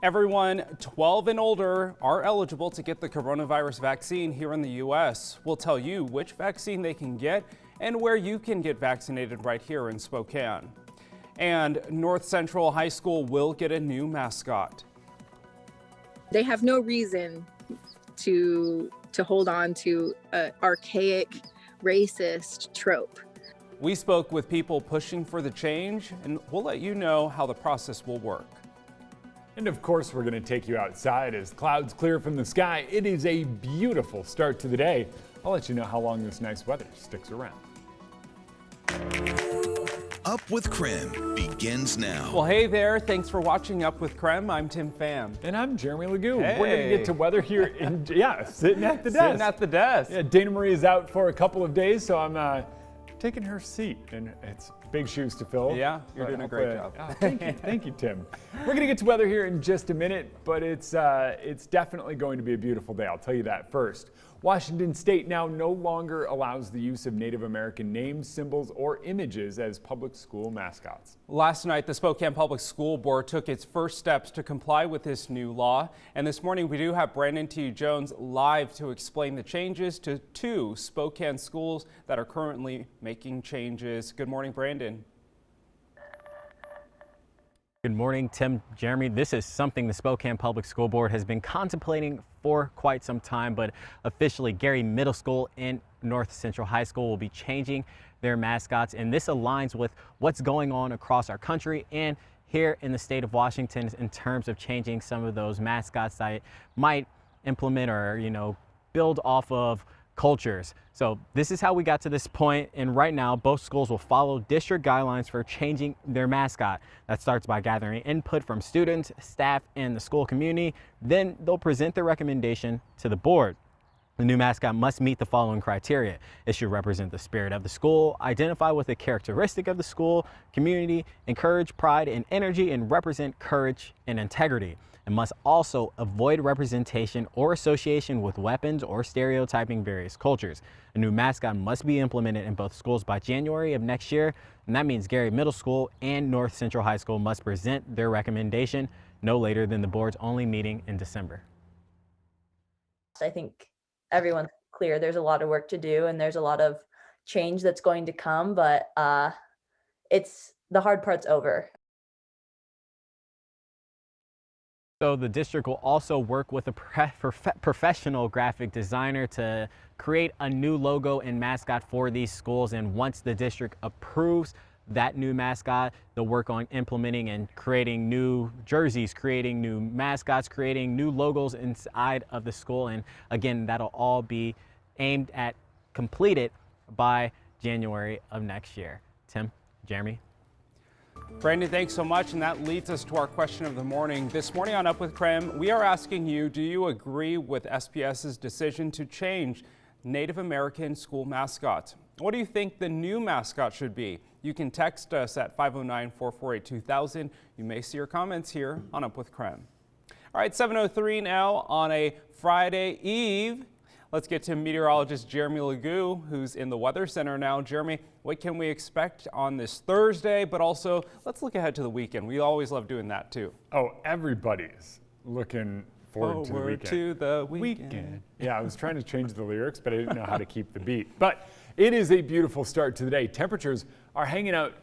Everyone 12 and older are eligible to get the coronavirus vaccine here in the U.S. We'll tell you which vaccine they can get and where you can get vaccinated right here in Spokane. And North Central High School will get a new mascot. They have no reason to hold on to an archaic, racist trope. We spoke with people pushing for the change, and we'll let you know how the process will work. And of course, we're going to take you outside as clouds clear from the sky. It is a beautiful start to the day. I'll let you know how long this nice weather sticks around. Up with KREM begins now. Well, hey there. Thanks for watching Up with KREM. I'm Tim Pham. And I'm Jeremy Legoo. Hey. We're going to get to weather here in, sitting at the desk. Sitting at the desk. Yeah, Dana Marie is out for a couple of days, so I'm taking her seat, and it's big shoes to fill. Yeah, you're doing a great job. Oh, thank you, Tim. We're going to get to weather here in just a minute, but it's definitely going to be a beautiful day. I'll tell you that first. Washington State now no longer allows the use of Native American names, symbols, or images as public school mascots. Last night, the Spokane Public School Board took its first steps to comply with this new law. And this morning, we do have Brandon T. Jones live to explain the changes to two Spokane schools that are currently making changes. Good morning, Brandon. Good morning, Tim, Jeremy. This is something the Spokane Public School Board has been contemplating for quite some time, but officially Gary Middle School and North Central High School will be changing their mascots, and this aligns with what's going on across our country and here in the state of Washington in terms of changing some of those mascots that might implement or, build off of cultures. So this is how we got to this point, and right now both schools will follow district guidelines for changing their mascot. That starts by gathering input from students, staff, and the school community. Then they'll present their recommendation to the board. The new mascot must meet the following criteria. It should represent the spirit of the school, identify with a characteristic of the school, community, encourage pride and energy, and represent courage and integrity. It must also avoid representation or association with weapons or stereotyping various cultures. A new mascot must be implemented in both schools by January of next year, and that means Gary Middle School and North Central High School must present their recommendation no later than the board's only meeting in December. I think everyone's clear there's a lot of work to do and there's a lot of change that's going to come, but it's the hard part's over. So the district will also work with a professional graphic designer to create a new logo and mascot for these schools. And once the district approves that new mascot, they'll work on implementing and creating new jerseys, creating new mascots, creating new logos inside of the school. And again, that'll all be aimed at completed by January of next year. Tim, Jeremy. Brandon, thanks so much, and that leads us to our question of the morning. This morning on Up with KREM, we are asking you, do you agree with SPS's decision to change Native American school mascots? What do you think the new mascot should be? You can text us at 509-448-2000. You may see your comments here on Up with KREM. All right, 7:03 now on a Friday Eve. Let's get to meteorologist Jeremy Legoo, who's in the Weather Center now. Jeremy, what can we expect on this Thursday? But also, let's look ahead to the weekend. We always love doing that, too. Oh, everybody's looking forward to the weekend. Yeah, I was trying to change the lyrics, but I didn't know how to keep the beat. But it is a beautiful start to the day. Temperatures are hanging out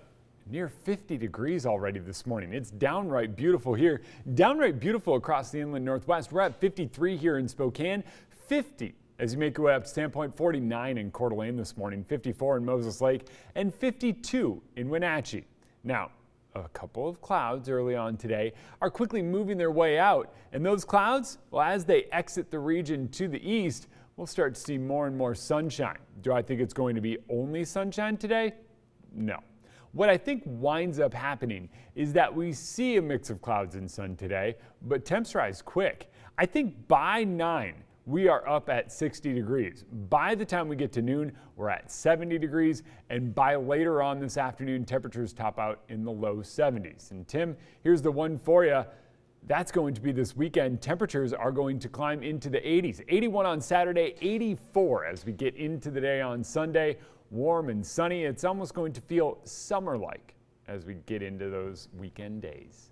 near 50 degrees already this morning. It's downright beautiful here. Downright beautiful across the inland Northwest. We're at 53 here in Spokane, 50 as you make your way up to Sandpoint, 49 in Coeur d'Alene this morning, 54 in Moses Lake, and 52 in Wenatchee. Now, a couple of clouds early on today are quickly moving their way out, and those clouds, well, as they exit the region to the east, we'll start to see more and more sunshine. Do I think it's going to be only sunshine today? No. What I think winds up happening is that we see a mix of clouds and sun today, but temps rise quick. I think by 9, we are up at 60 degrees. By the time we get to noon, we're at 70 degrees, and by later on this afternoon, temperatures top out in the low 70s. And Tim, here's the one for you. That's going to be this weekend. Temperatures are going to climb into the 80s. 81 on Saturday, 84 as we get into the day on Sunday. Warm and sunny. It's almost going to feel summer-like as we get into those weekend days.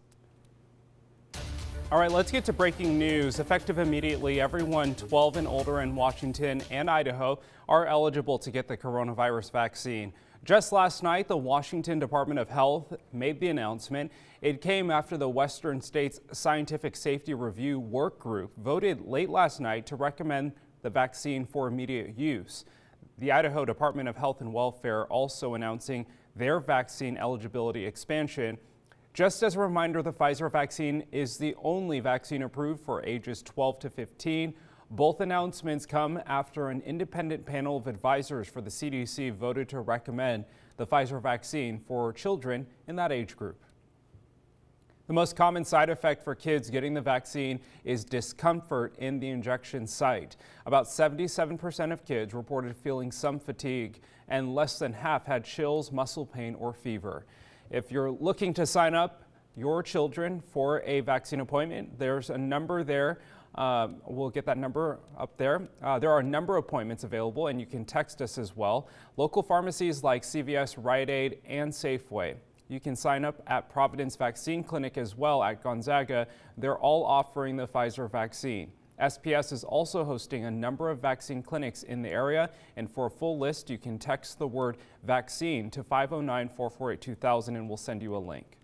All right, let's get to breaking news. Effective immediately, everyone 12 and older in Washington and Idaho are eligible to get the coronavirus vaccine. Just last night, the Washington Department of Health made the announcement. It came after the Western States Scientific Safety Review Work Group voted late last night to recommend the vaccine for immediate use. The Idaho Department of Health and Welfare also announcing their vaccine eligibility expansion. Just as a reminder, the Pfizer vaccine is the only vaccine approved for ages 12 to 15. Both announcements come after an independent panel of advisors for the CDC voted to recommend the Pfizer vaccine for children in that age group. The most common side effect for kids getting the vaccine is discomfort in the injection site. About 77% of kids reported feeling some fatigue, and less than half had chills, muscle pain, or fever. If you're looking to sign up your children for a vaccine appointment, there's a number there. We'll get that number up there. There are a number of appointments available, and you can text us as well. Local pharmacies like CVS, Rite Aid, and Safeway. You can sign up at Providence Vaccine Clinic as well at Gonzaga. They're all offering the Pfizer vaccine. SPS is also hosting a number of vaccine clinics in the area, and for a full list, you can text the word vaccine to 509-448-2000 and we'll send you a link.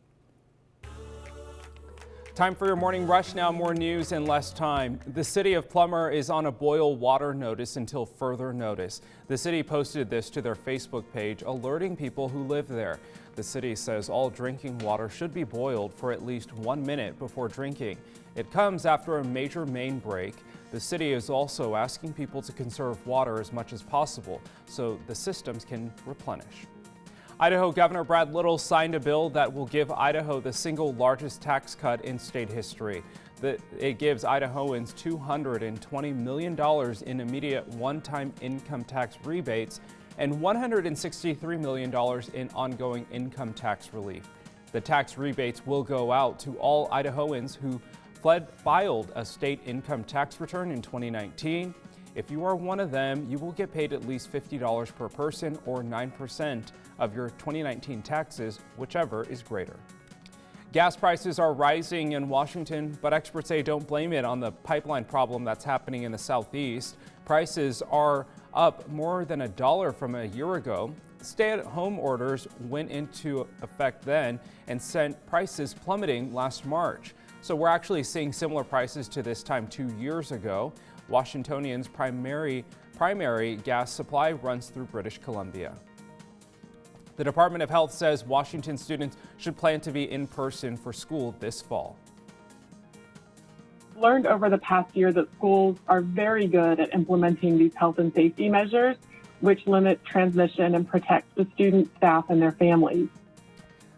Time for your morning rush now. More news in less time. The city of Plummer is on a boil water notice until further notice. The city posted this to their Facebook page, alerting people who live there. The city says all drinking water should be boiled for at least 1 minute before drinking. It comes after a major main break. The city is also asking people to conserve water as much as possible so the systems can replenish. Idaho Governor Brad Little signed a bill that will give Idaho the single largest tax cut in state history. It gives Idahoans $220 million in immediate one-time income tax rebates and $163 million in ongoing income tax relief. The tax rebates will go out to all Idahoans who filed a state income tax return in 2019. If you are one of them, you will get paid at least $50 per person or 9% of your 2019 taxes, whichever is greater. Gas prices are rising in Washington, but experts say don't blame it on the pipeline problem that's happening in the southeast. Prices are up more than $1 from a year ago. Stay-at-home orders went into effect then and sent prices plummeting last March. So we're actually seeing similar prices to this time 2 years ago. Washingtonians' primary gas supply runs through British Columbia. The Department of Health says Washington students should plan to be in person for school this fall. Learned over the past year that schools are very good at implementing these health and safety measures, which limit transmission and protect the students, staff, and their families.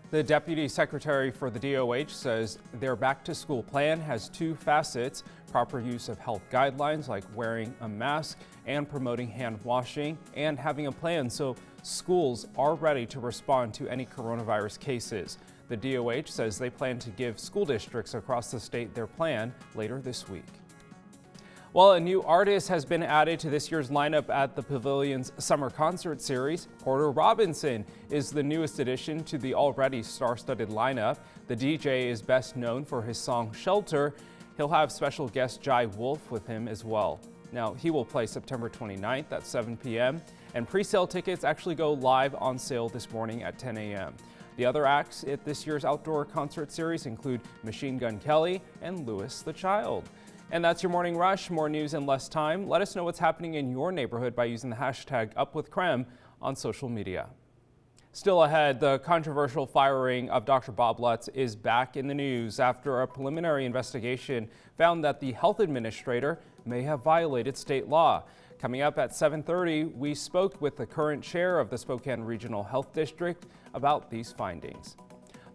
The Deputy Secretary for the DOH says their back-to-school plan has two facets: proper use of health guidelines like wearing a mask and promoting hand washing, and having a plan so schools are ready to respond to any coronavirus cases. The DOH says they plan to give school districts across the state their plan later this week. Well, a new artist has been added to this year's lineup at the Pavilion's Summer Concert Series. Porter Robinson is the newest addition to the already star-studded lineup. The DJ is best known for his song Shelter. He'll have special guest Jai Wolf with him as well. Now, he will play September 29th at 7 p.m. and pre-sale tickets actually go live on sale this morning at 10 a.m. The other acts at this year's outdoor concert series include Machine Gun Kelly and Louis the Child. And that's your morning rush. More news in less time. Let us know what's happening in your neighborhood by using the hashtag #UpWithKrem on social media. Still ahead, the controversial firing of Dr. Bob Lutz is back in the news after a preliminary investigation found that the health administrator may have violated state law. Coming up at 7:30, we spoke with the current chair of the Spokane Regional Health District about these findings.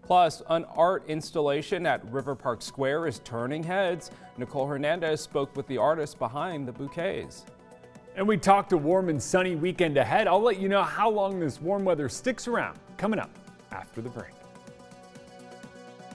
Plus, an art installation at River Park Square is turning heads. Nicole Hernandez spoke with the artist behind the bouquets. And we talked a warm and sunny weekend ahead. I'll let you know how long this warm weather sticks around coming up after the break.